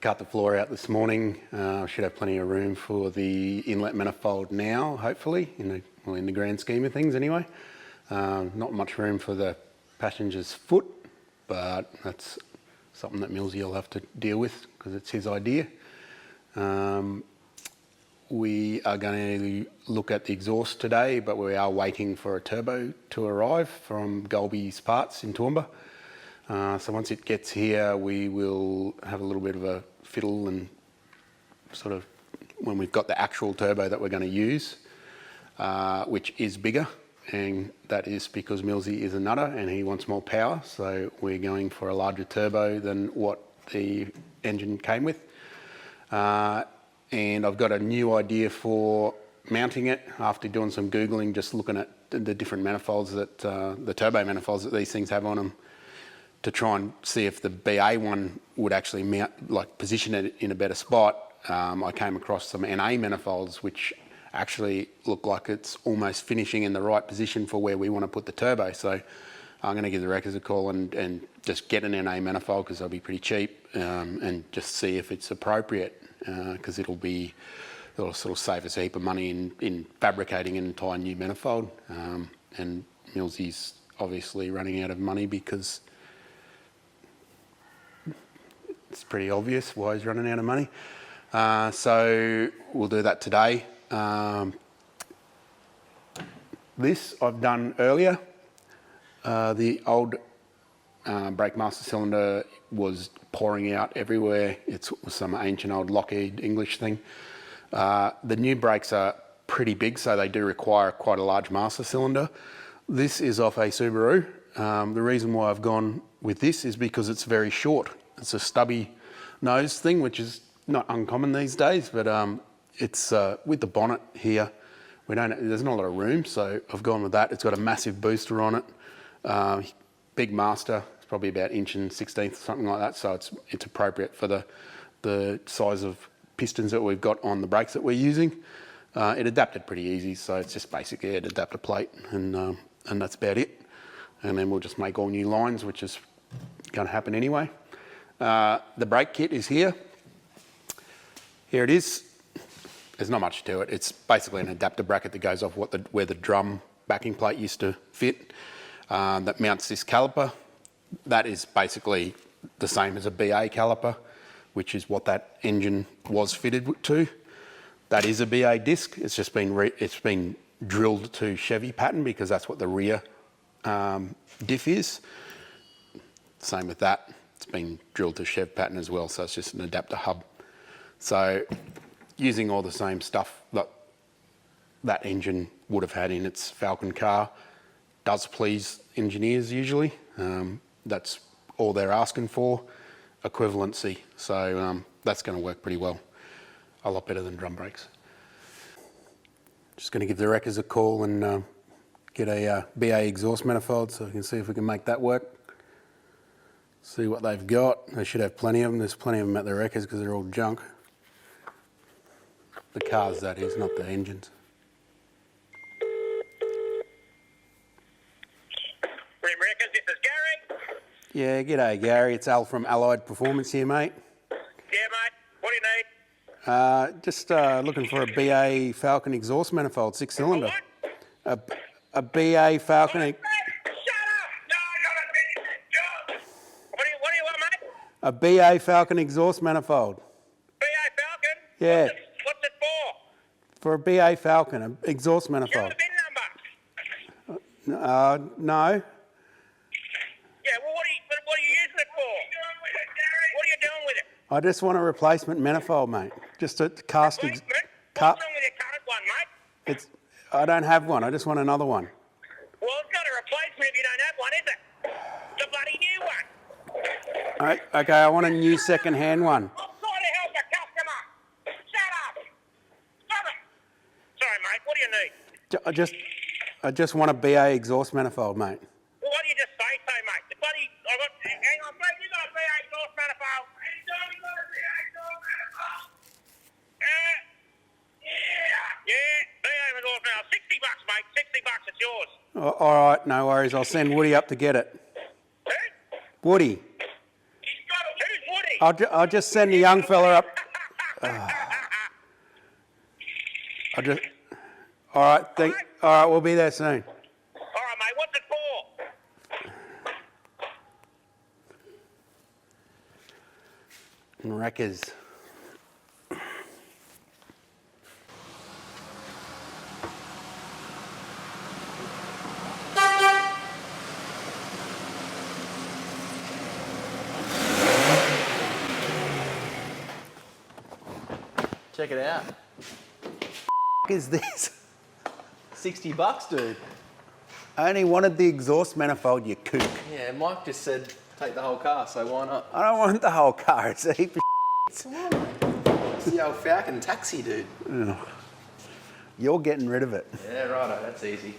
cut the floor out this morning. I should have plenty of room for the inlet manifold now, hopefully, in the grand scheme of things anyway. Not much room for the passenger's foot, but that's something that Millsy will have to deal with because it's his idea. We are going to look at the exhaust today, but we are waiting for a turbo to arrive from Golby's Parts in Toowoomba. So once it gets here, we will have a little bit of a fiddle and sort of when we've got the actual turbo that we're going to use, which is bigger, and that is because Millsy is a nutter and he wants more power. So we're going for a larger turbo than what the engine came with. And I've got a new idea for mounting it after doing some Googling, just looking at the different manifolds that, the turbo manifolds that these things have on them, to try and see if the BA one would actually mount, like position it in a better spot. I came across some NA manifolds which actually look like it's almost finishing in the right position for where we want to put the turbo. So I'm going to give the wreckers a call and just get an NA manifold because they'll be pretty cheap, and just see if it's appropriate, because it'll sort of save us a heap of money in fabricating an entire new manifold. And Millsy's obviously running out of money because it's pretty obvious why he's running out of money. So we'll do that today. This I've done earlier. The old brake master cylinder was pouring out everywhere. It was some ancient old Lockheed English thing. The new brakes are pretty big, so they do require quite a large master cylinder. This is off a Subaru. The reason why I've gone with this is because it's very short. It's a stubby nose thing, which is not uncommon these days, but it's with the bonnet here, there's not a lot of room, so I've gone with that. It's got a massive booster on it, big master. It's probably about 1/16 or something like that, so it's appropriate for the size of pistons that we've got on the brakes that we're using. It adapted pretty easy, so it's just basically an adapter plate, and that's about it. And then we'll just make all new lines, which is going to happen anyway. The brake kit is here. Here it is. There's not much to it. It's basically an adapter bracket that goes off where the drum backing plate used to fit, that mounts this caliper. That is basically the same as a BA caliper, which is what that engine was fitted to. That is a BA disc. It's just been drilled to Chevy pattern because that's what the rear diff is. Same with that. It's been drilled to Chev pattern as well, so it's just an adapter hub. So using all the same stuff that engine would have had in its Falcon car does please engineers usually. That's all they're asking for, equivalency. So that's going to work pretty well, a lot better than drum brakes. Just going to give the wreckers a call and get a BA exhaust manifold so we can see if we can make that work. See what they've got. They should have plenty of them. There's plenty of them at the wreckers because they're all junk. The cars, that is, not the engines. Rim Wreckers, this is Gary. Yeah, g'day Gary. It's Al from Allied Performance here, mate. Yeah, mate. What do you need? Just looking for a BA Falcon exhaust manifold, 6-cylinder. A BA Falcon. Shut up! No, not a BA. What do you want, mate? A BA Falcon exhaust manifold. BA Falcon? Yeah. What's it for? For a BA Falcon, an exhaust manifold. Do you have a VIN number? No. Yeah, well, what are you using it for? What are you doing with it? I just want a replacement manifold, mate. Just a cast. What's wrong with your current one, mate? I don't have one. I just want another one. Well, it's not a replacement if you don't have one, is it? It's a bloody new one. Okay, I want a new second-hand one. I'm trying to help a customer. Shut up. Stop it. Sorry, mate. What do you need? I just want a BA exhaust manifold, mate. Well, what do you just say, mate? The bloody... hang on, mate. You got a BA exhaust manifold. Yeah, BA exhaust manifold. $60, mate. $60, it's yours. All right, no worries. I'll send Woody up to get it. Who? Woody. Who's Woody? I'll just send the young fella up. All right, all right, we'll be there soon. All right, mate. What's it for? Wreckers. Check it out. What is this? $60, dude. I only wanted the exhaust manifold, you kook. Yeah, Mike just said take the whole car, so why not? I don't want the whole car. It's a heap of Come on, mate. It's the old Falcon taxi, dude. You're getting rid of it. Yeah, righto, that's easy.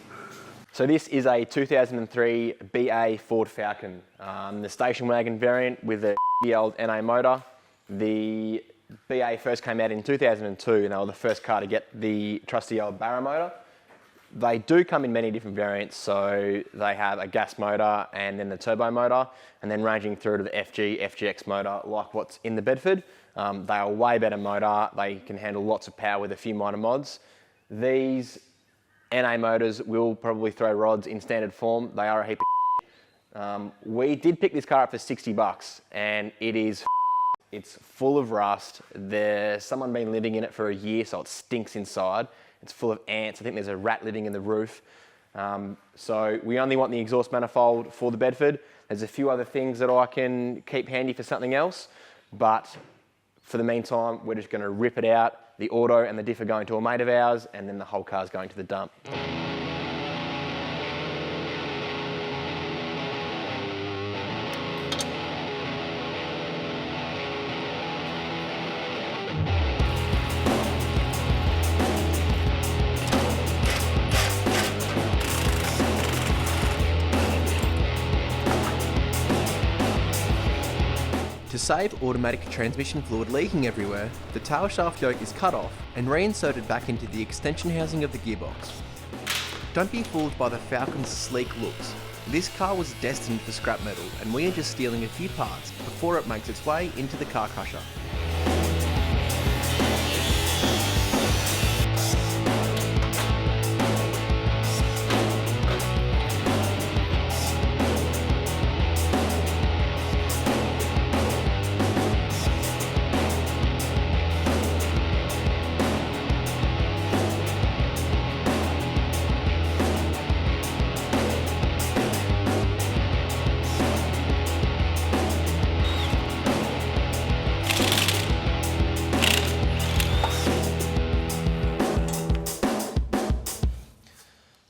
So this is a 2003 BA Ford Falcon, the station wagon variant with the old NA motor. The BA first came out in 2002 and they were the first car to get the trusty old Barra motor. They do come in many different variants, so they have a gas motor and then the turbo motor, and then ranging through to the FG, FGX motor like what's in the Bedford. They are a way better motor. They can handle lots of power with a few minor mods. These NA motors will probably throw rods in standard form. They are a heap of we did pick this car up for $60 and it's full of rust. There's someone been living in it for a year, so it stinks inside. It's full of ants. I think there's a rat living in the roof. So we only want the exhaust manifold for the Bedford. There's a few other things that I can keep handy for something else, but for the meantime, we're just gonna rip it out. The auto and the diff are going to a mate of ours, and then the whole car's going to the dump. To save automatic transmission fluid leaking everywhere, the tail shaft yoke is cut off and reinserted back into the extension housing of the gearbox. Don't be fooled by the Falcon's sleek looks. This car was destined for scrap metal and we are just stealing a few parts before it makes its way into the car crusher.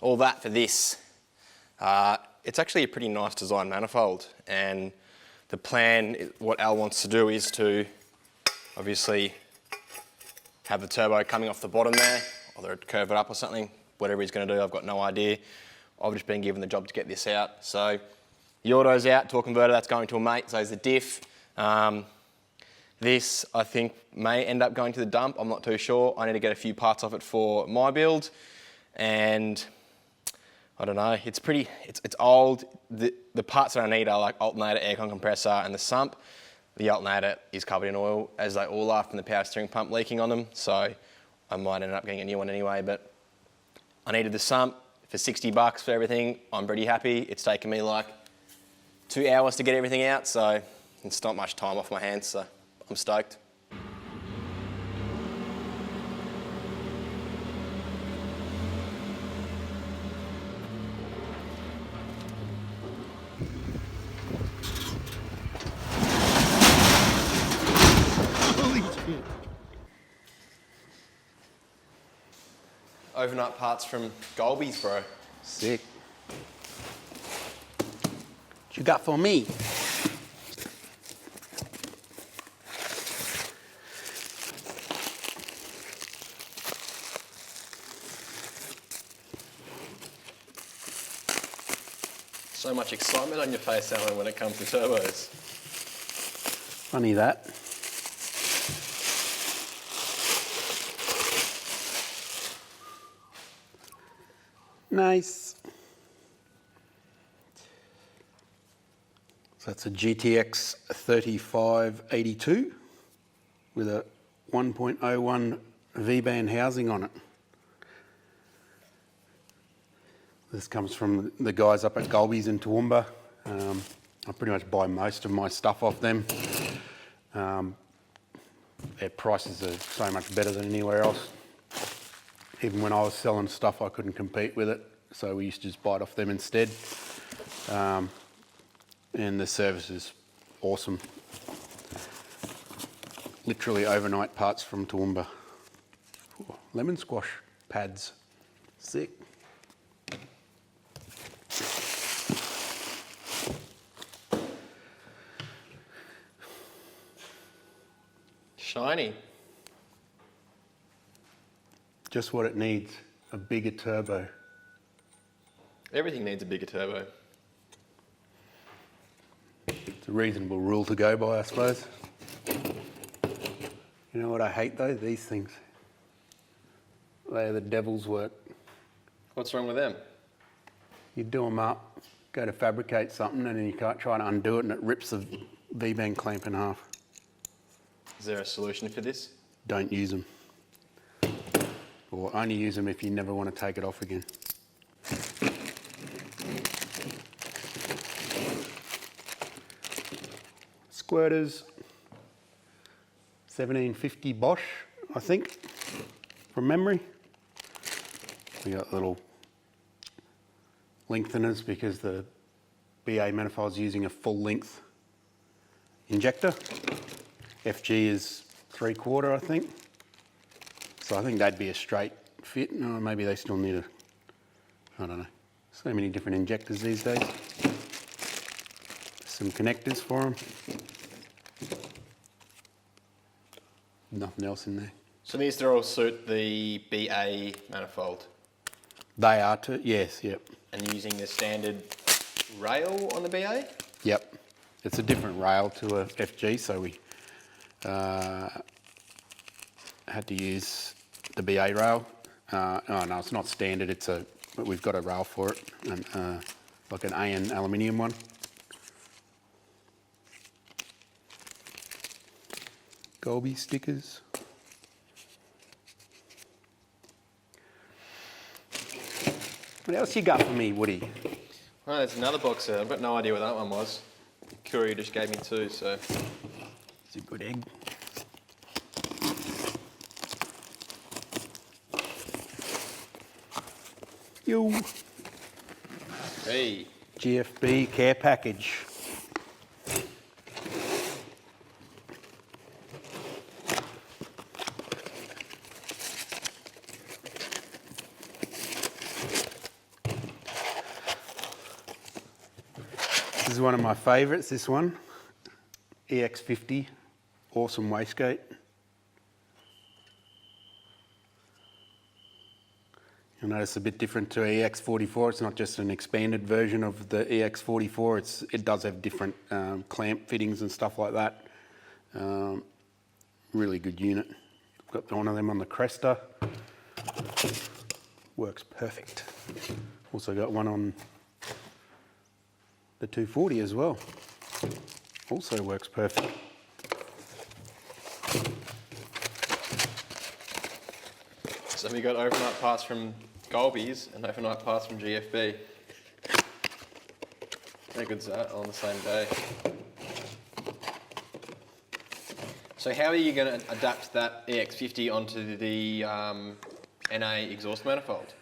All that for this. It's actually a pretty nice design manifold, and the plan, what Al wants to do is to obviously have the turbo coming off the bottom there, either curve it up or something, whatever he's going to do, I've got no idea. I've just been given the job to get this out. So the auto's out, torque converter, that's going to a mate, so is the diff. This, I think, may end up going to the dump, I'm not too sure. I need to get a few parts off it for my build, and I don't know, it's old. The parts that I need are like alternator, aircon compressor and the sump. The alternator is covered in oil, as they all are from the power steering pump leaking on them, so I might end up getting a new one anyway, but I needed the sump for $60 for everything. I'm pretty happy. It's taken me like 2 hours to get everything out, so it's not much time off my hands, so I'm stoked. Overnight parts from Golby's, bro. Sick. What you got for me? So much excitement on your face, Alan, when it comes to turbos. Funny that. Nice. So that's a GTX 3582 with a 1.01 V-band housing on it. This comes from the guys up at Golby's in Toowoomba. I pretty much buy most of my stuff off them. Their prices are so much better than anywhere else. Even when I was selling stuff, I couldn't compete with it, so we used to just buy it off them instead. And the service is awesome. Literally overnight parts from Toowoomba. Ooh, lemon squash pads, sick. Shiny. Just what it needs, a bigger turbo. Everything needs a bigger turbo. It's a reasonable rule to go by, I suppose. You know what I hate though? These things. They're the devil's work. What's wrong with them? You do them up, go to fabricate something, and then you can't try to undo it, and it rips the V-band clamp in half. Is there a solution for this? Don't use them. Or only use them if you never want to take it off again. Squirters, 1750 Bosch, I think, from memory. We got little lengtheners because the BA manifold's using a full length injector. FG is 3/4, I think. So I think that'd be a straight fit. No, maybe they still need I don't know. So many different injectors these days. Some connectors for them. Nothing else in there. So these all suit the BA manifold. They are too, yes, yep. And using the standard rail on the BA? Yep. It's a different rail to a FG, so we had to use the BA rail. Oh no, it's not standard, but we've got a rail for it, and, like an AN aluminium one. Golby stickers. What else you got for me, Woody? Oh, there's another box there. I've got no idea what that one was. Courier just gave me two, so. It's a good egg. Yo. Hey. GFB care package. This is one of my favourites, this one. EX50, awesome wastegate. You'll notice a bit different to EX44. It's not just an expanded version of the EX44. It does have different clamp fittings and stuff like that. Really good unit. I've got one of them on the Cresta. Works perfect. Also got one on the 240 as well. Also works perfect. So we got overnight parts from Golby's and overnight parts from GFB. How good's that on the same day? So how are you going to adapt that EX50 onto the NA exhaust manifold?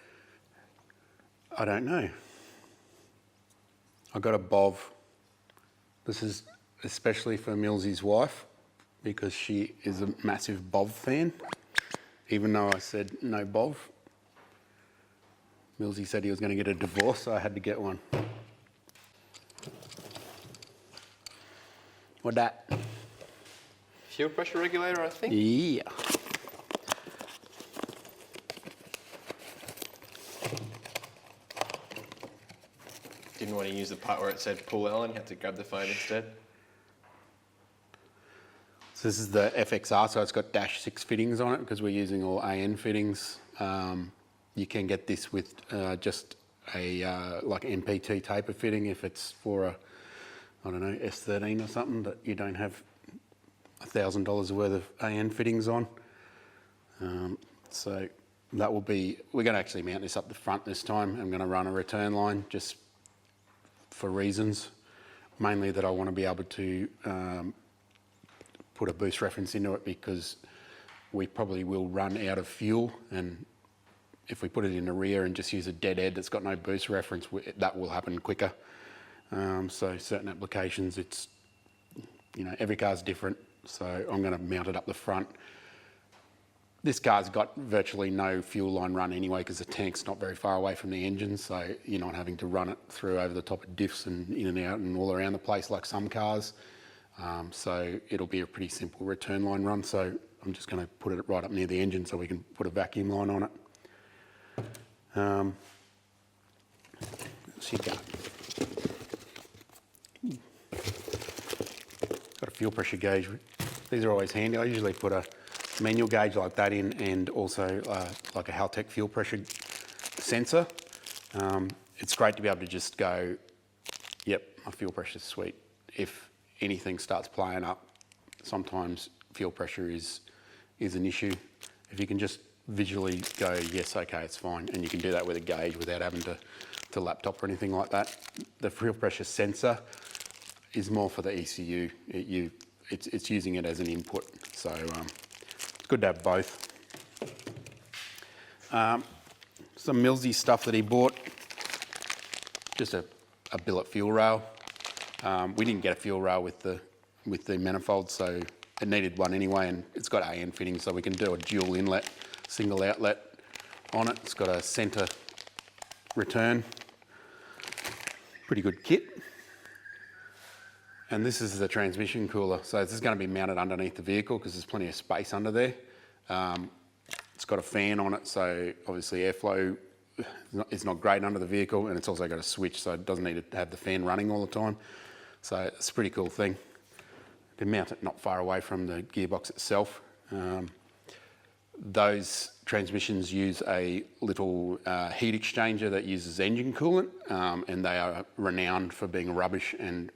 I don't know. I got a BOV. This is especially for Millsy's wife because she is a massive BOV fan. Even though I said no BOV, Millsy said he was going to get a divorce, so I had to get one. What that? Fuel pressure regulator, I think? Yeah. Didn't want to use the part where it said pull Allen, you had to grab the phone instead. So this is the FXR, so it's got -6 fittings on it because we're using all AN fittings. You can get this with just a like MPT taper fitting if it's for I don't know, S13 or something that you don't have $1,000 worth of AN fittings on. So that will be, we're going to actually mount this up the front this time. I'm going to run a return line just for reasons, mainly that I want to be able to put a boost reference into it, because we probably will run out of fuel, and if we put it in the rear and just use a deadhead that's got no boost reference, that will happen quicker. So certain applications, it's, you know, every car's different, so I'm going to mount it up the front. This car's got virtually no fuel line run anyway, because the tank's not very far away from the engine, so you're not having to run it through over the top of diffs and in and out and all around the place like some cars. So it'll be a pretty simple return line run, so I'm just going to put it right up near the engine so we can put a vacuum line on it. What's he got? Got a fuel pressure gauge. These are always handy. I usually put a manual gauge like that in, and also like a Haltech fuel pressure sensor. It's great to be able to just go, yep, my fuel pressure's sweet. If anything starts playing up, sometimes fuel pressure is an issue. If you can just visually go, yes, okay, it's fine, and you can do that with a gauge without having to laptop or anything like that. The fuel pressure sensor is more for the ECU. It's using it as an input, so it's good to have both. Some Millsy stuff that he bought, just a billet fuel rail. We didn't get a fuel rail with the manifold, so it needed one anyway, and it's got AN fittings, so we can do a dual inlet, single outlet on it. It's got a centre return. Pretty good kit. And this is the transmission cooler. So this is going to be mounted underneath the vehicle because there's plenty of space under there. It's got a fan on it, so obviously airflow is not great under the vehicle, and it's also got a switch, so it doesn't need to have the fan running all the time. So it's a pretty cool thing. To mount it not far away from the gearbox itself. Those transmissions use a little heat exchanger that uses engine coolant, and they are renowned for being rubbish and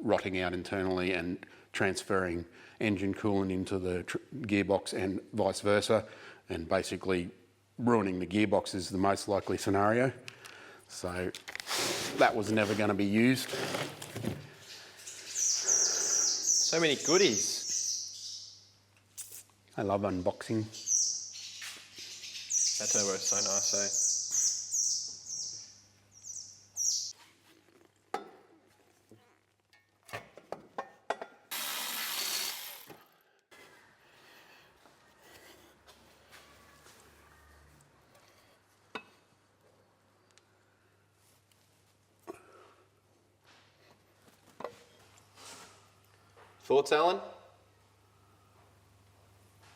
rotting out internally and transferring engine coolant into the gearbox and vice versa, and basically ruining the gearbox is the most likely scenario. So that was never going to be used. So many goodies. I love unboxing. That turbo is so nice, eh? Thoughts, Alan?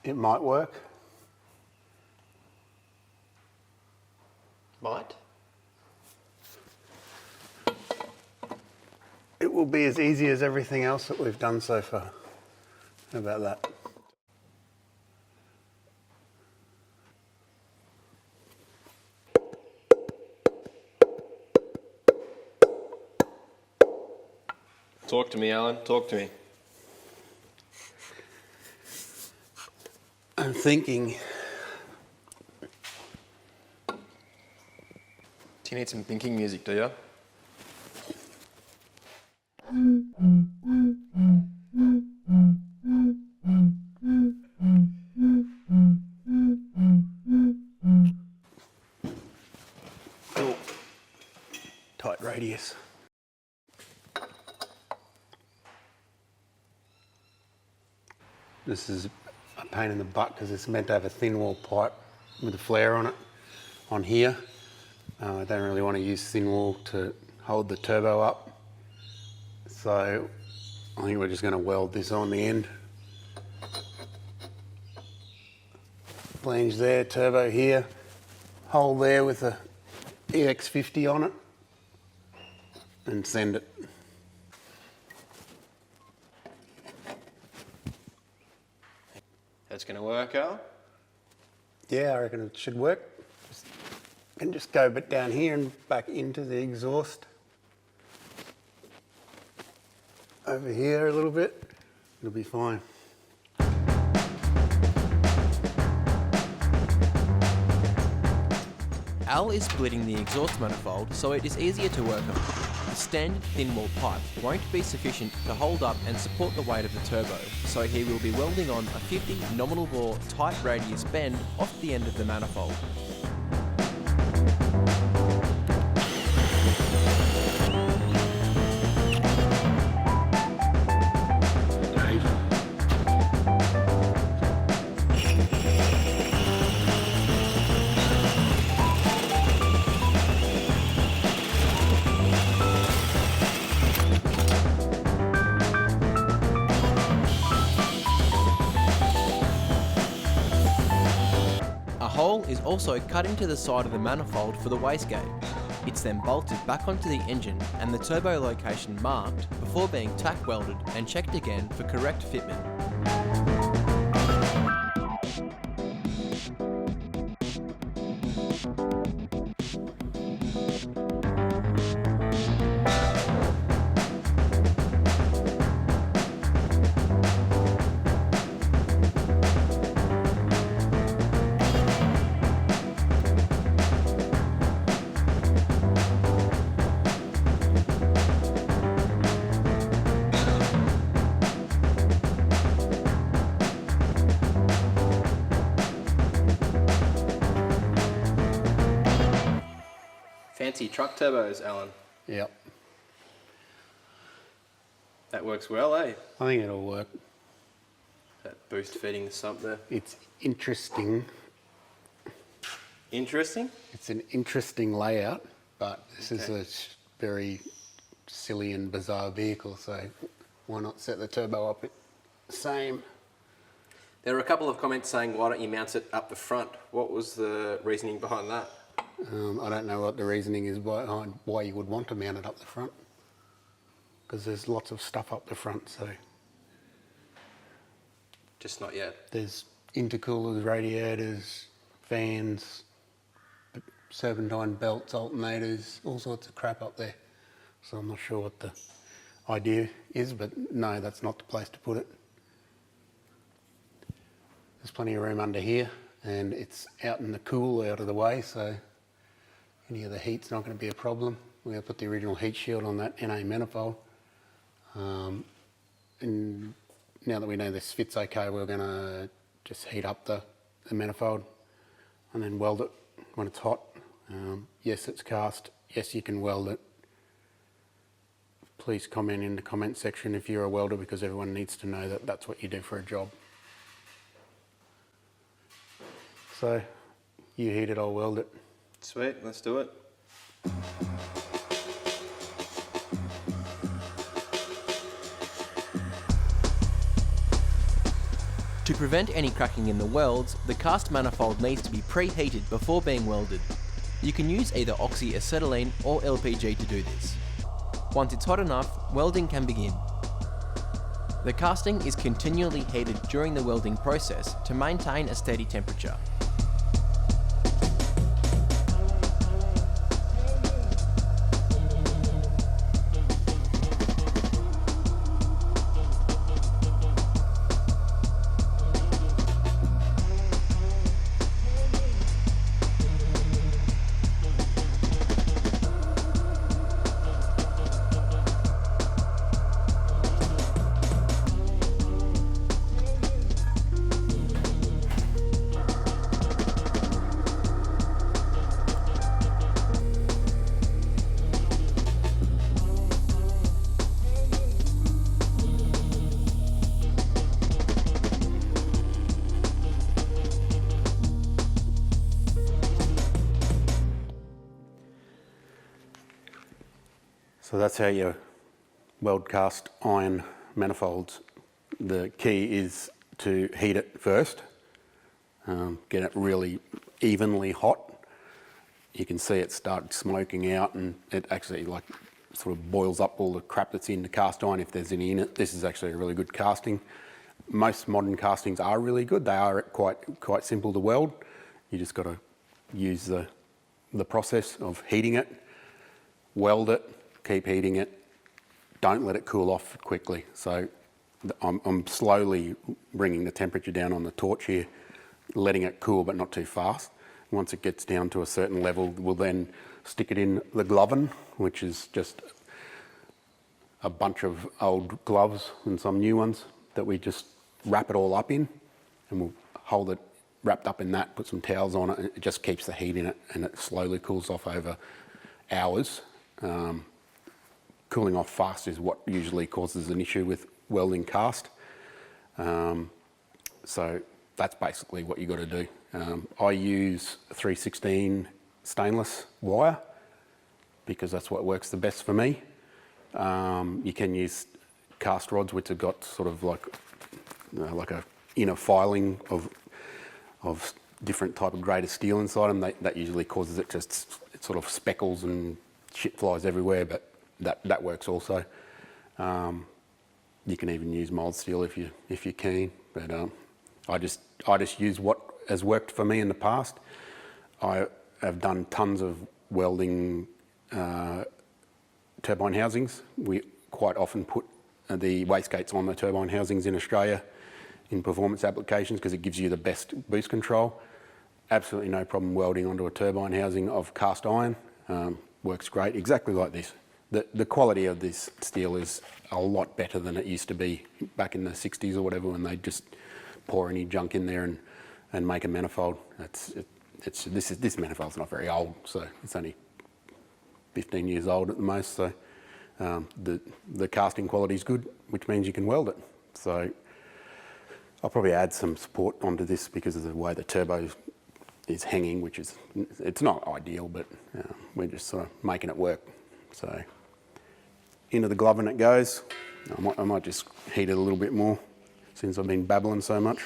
It might work. Might. It will be as easy as everything else that we've done so far. How about that? Talk to me, Alan. Talk to me. I'm thinking. Do you need some thinking music, do you? Cool. Tight radius. This is a pain in the butt because it's meant to have a thin wall pipe with a flare on it on here. I don't really want to use thin wall to hold the turbo up. So I think we're just going to weld this on the end. Flange there, turbo here, hole there with a EX50 on it, and send it. That's going to work, Al? Yeah, I reckon it should work. And just go a bit down here and back into the exhaust. over here a little bit, it'll be fine. Al is splitting the exhaust manifold so it is easier to work on. The standard thin wall pipe won't be sufficient to hold up and support the weight of the turbo, so he will be welding on a 50 nominal bore tight radius bend off the end of the manifold. A hole is also cut into the side of the manifold for the wastegate. It's then bolted back onto the engine and the turbo location marked before being tack welded and checked again for correct fitment. Fancy truck turbos, Alan. Yep, That works well, eh? I think it'll work. That boost feeding the sump there. It's interesting. Interesting? It's an interesting layout, but this is a very silly and bizarre vehicle, so why not set the turbo up the same? There were a couple of comments saying, why don't you mount it up the front? What was the reasoning behind that? I don't know what the reasoning is behind why you would want to mount it up the front, because there's lots of stuff up the front, so Just not yet. there's intercoolers, radiators, fans, serpentine belts, alternators, all sorts of crap up there. So I'm not sure what the idea is, but no, that's not the place to put it. There's plenty of room under here, and it's out in the cool, out of the way, so any of the heat's not going to be a problem. We're going to put the original heat shield on that NA manifold. And now that we know this fits okay, we're going to just heat up the manifold and then weld it when it's hot. Yes, it's cast. Yes, you can weld it. Please comment in the comment section if you're a welder, because everyone needs to know that that's what you do for a job. So, you heat it, I'll weld it. Sweet, let's do it. To prevent any cracking in the welds, the cast manifold needs to be preheated before being welded. You can use either oxyacetylene or LPG to do this. Once it's hot enough, welding can begin. The casting is continually heated during the welding process to maintain a steady temperature. So that's how you weld cast iron manifolds. The key is to heat it first, get it really evenly hot. You can see it start smoking out, and it actually like sort of boils up all the crap that's in the cast iron if there's any in it. This is actually a really good casting. Most modern castings are really good. They are quite simple to weld. You just got to use the process of heating it, weld it, keep heating it, don't let it cool off quickly. So I'm slowly bringing the temperature down on the torch here, letting it cool but not too fast. Once it gets down to a certain level, we'll then stick it in the gloven, which is just a bunch of old gloves and some new ones that we just wrap it all up in, and we'll hold it wrapped up in that, put some towels on it, and it just keeps the heat in it, and it slowly cools off over hours. Cooling off fast is what usually causes an issue with welding cast. So that's basically what you got to do. I use 316 stainless wire because that's what works the best for me. You can use cast rods which have got sort of like a inner filing of different type of grade of steel inside them. That usually causes it sort of speckles and shit flies everywhere, but that works also. You can even use mild steel if you're keen, but I just use what has worked for me in the past. I have done tons of welding turbine housings. We quite often put the wastegates on the turbine housings in Australia in performance applications because it gives you the best boost control. Absolutely no problem welding onto a turbine housing of cast iron. Works great, exactly like this. The quality of this steel is a lot better than it used to be back in the 60s or whatever, when they just pour any junk in there and make a manifold. This manifold's not very old, so it's only 15 years old at the most. So the casting quality is good, which means you can weld it. So I'll probably add some support onto this because of the way the turbo is hanging, which is, it's not ideal, but we're just sort of making it work. So into the gloven it goes. I might just heat it a little bit more since I've been babbling so much.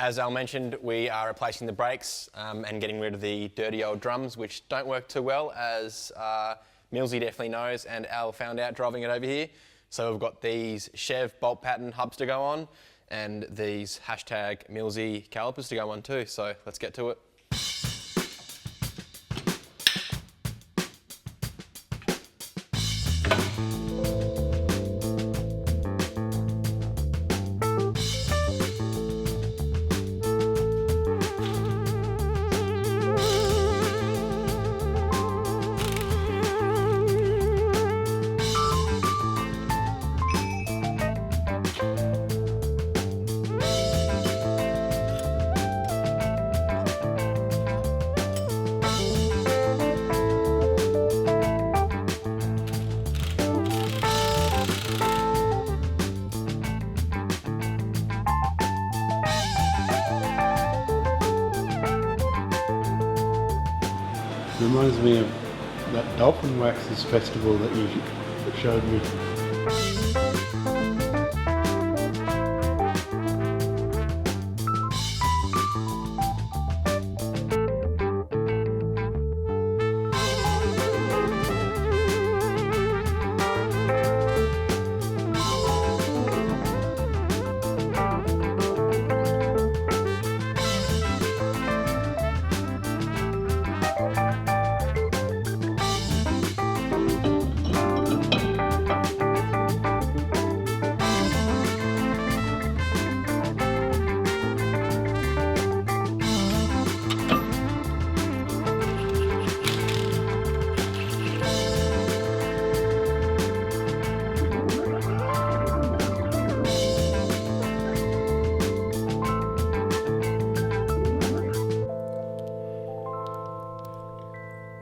As Al mentioned, we are replacing the brakes and getting rid of the dirty old drums, which don't work too well, as Millsy definitely knows, and Al found out driving it over here. So we've got these Chev bolt pattern hubs to go on, and these hashtag Millsy calipers to go on too. So let's get to it. Reminds me of that dolphin waxes festival that you showed me.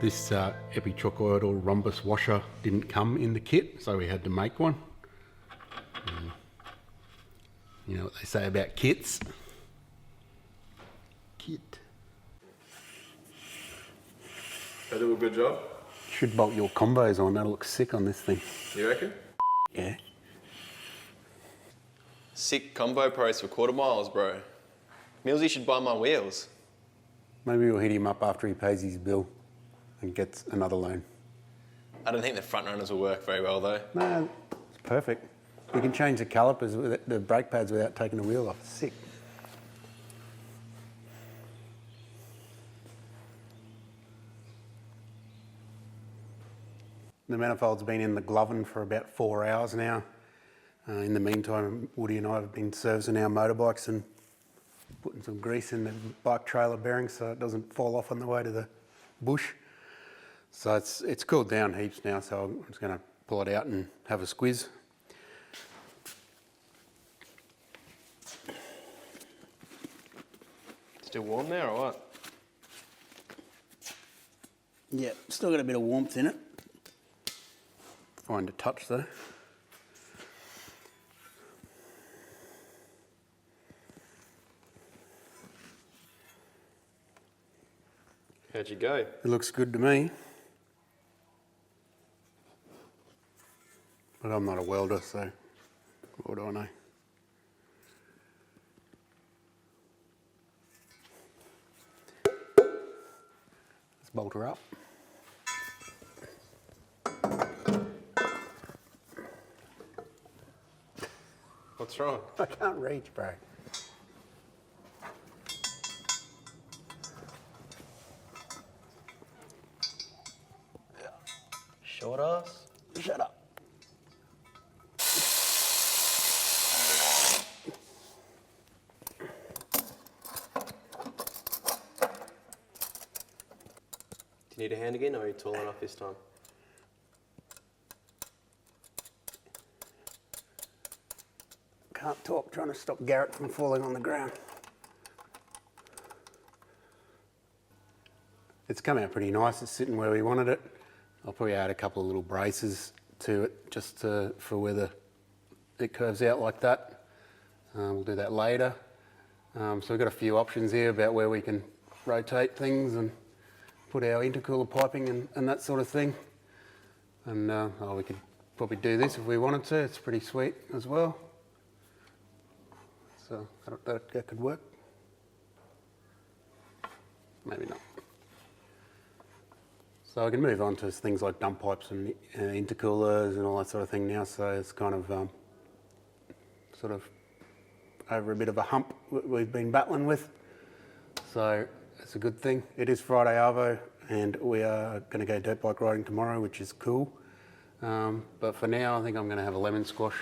This epitrochoidal rhombus washer didn't come in the kit, so we had to make one. You know what they say about kits? Kit. They do a good job. Should bolt your combos on, that'll look sick on this thing. You reckon? Yeah. Sick combo pros for quarter miles, bro. Millsy should buy my wheels. Maybe we'll hit him up after he pays his bill and gets another loan. I don't think the front runners will work very well though. No, it's perfect. You can change the calipers, with the brake pads without taking the wheel off. Sick. The manifold's been in the gloving for about 4 hours now. In the meantime, Woody and I have been servicing our motorbikes and putting some grease in the bike trailer bearings so it doesn't fall off on the way to the bush. So it's cooled down heaps now, so I'm just going to pull it out and have a squiz. Still warm there or what? Yeah, still got a bit of warmth in it. Fine to touch though. How'd you go? It looks good to me. But I'm not a welder, so what do I know? Let's bolt her up. What's wrong? I can't reach, bro. Short ass? Shut up. Do you need a hand again or are you tall enough this time? Can't talk, trying to stop Garrett from falling on the ground. It's come out pretty nice, it's sitting where we wanted it. I'll probably add a couple of little braces to it just for where it curves out like that. We'll do that later. So we've got a few options here about where we can rotate things and put our intercooler piping and that sort of thing. And we could probably do this if we wanted to, it's pretty sweet as well. So that could work. Maybe not. So I can move on to things like dump pipes and intercoolers and all that sort of thing now. So it's kind of sort of over a bit of a hump we've been battling with. So it's a good thing. It is Friday Arvo and we are going to go dirt bike riding tomorrow, which is cool. But for now, I think I'm going to have a lemon squash